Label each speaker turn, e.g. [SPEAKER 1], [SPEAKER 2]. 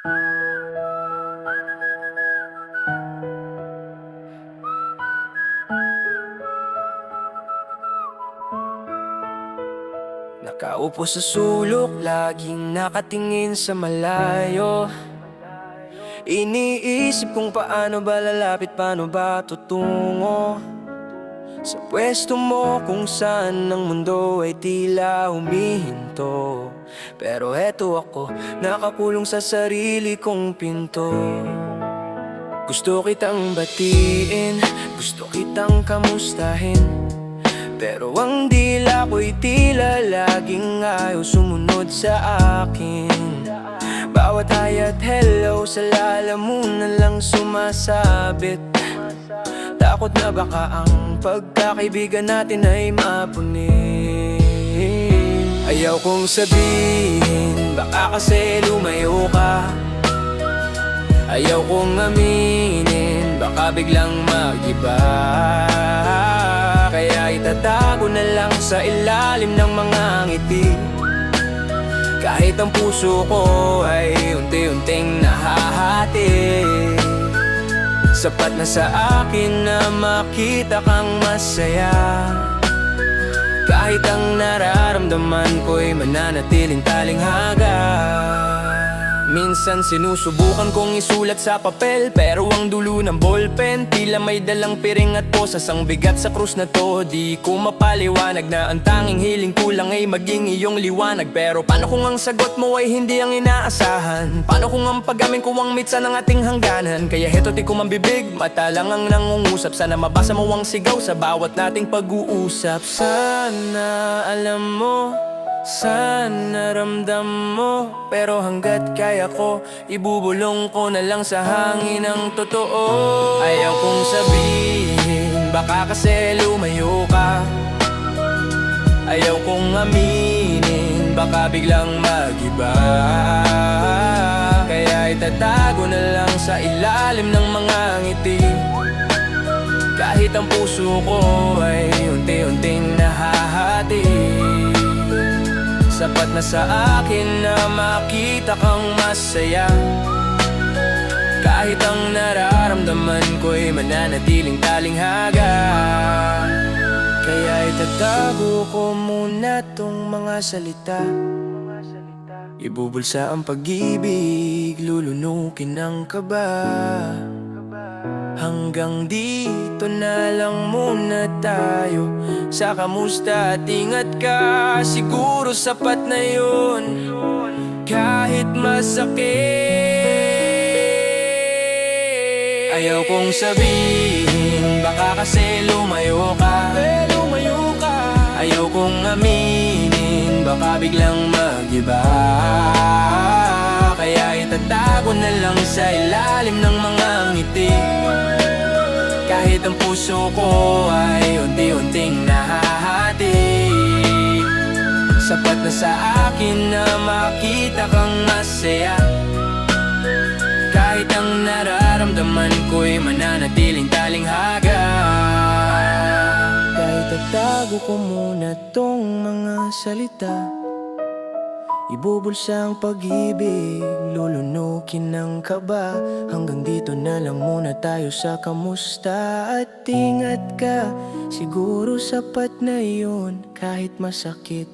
[SPEAKER 1] Nakaupo sa sulok, laging nakatingin sa malayo. Iniisip kung paano ba lalapit, paano ba tutungo sa pwesto mo kung saan ang mundo ay tila humihinto. Pero eto ako, nakakulong sa sarili kong pinto. Gusto kitang batiin, gusto kitang kamustahin, pero ang dila ko'y tila laging ayaw sumunod sa akin. Bawat hi at hello sa lalamunan lang sumasabit. Takot na baka ang pagkakaibigan natin ay mapuni. Ayaw kong sabihin, baka kasi lumayo ka. Ayaw kong aminin, baka biglang mag-iba. Kaya itatago na lang sa ilalim ng mga ngiti, kahit ang puso ko ay unti-unting nahahati. Sapat na sa akin na makita kang masaya, kahit ang nararamdaman ko'y mananatiling talinghaga. Minsan sinusubukan kong isulat sa papel, pero ang dulo ng ballpen tila may dalang piring at posas. Ang bigat sa krus na to, di ko mapaliwanag na ang tanging hiling ko lang ay maging iyong liwanag. Pero paano kung ang sagot mo ay hindi ang inaasahan? Paano kung ang pag-amin ko ang mitsa ng ating hangganan? Kaya heto di ko mambibig, mata lang ang nangungusap. Sana mabasa mo ang sigaw sa bawat nating pag-uusap. Sana alam mo, sana ramdam mo, pero hanggat kaya ko, ibubulong ko na lang sa hangin ang totoo. Ayaw kong sabihin, baka kasi lumayo ka. Ayaw kong aminin, baka biglang mag-iba. Kaya itatago na lang sa ilalim ng mga ngiti, kahit ang puso ko ay unti-unting nahahati. Sapat na sa akin na makita kang masaya, kahit ang nararamdaman ko'y mananatiling talinghaga. Kaya itatago ko muna tong mga salita, ibubulsa ang pag-ibig, lulunukin ang kaba. Hanggang dito na lang muna tayo sa kamusta at ingat ka. Siguro sapat na yun, kahit masakit. Ayaw kong sabihin, baka kasi lumayo ka. Ayaw kong aminin, baka biglang mag-iba. Kaya itatago na lang sa ilalim ng mga ngiti, kahit ang puso ko ay unti-unting nahahati. Sapat na sa akin na makita kang masaya, kahit ang nararamdaman ko'y mananatiling talinghaga. Kahit itatago ko muna tong mga salita, ibubulsa ang pag-ibig, lulunukin ang kaba. Hanggang dito na lang muna tayo sa kamusta at ingat ka. Siguro sapat na yun, kahit masakit.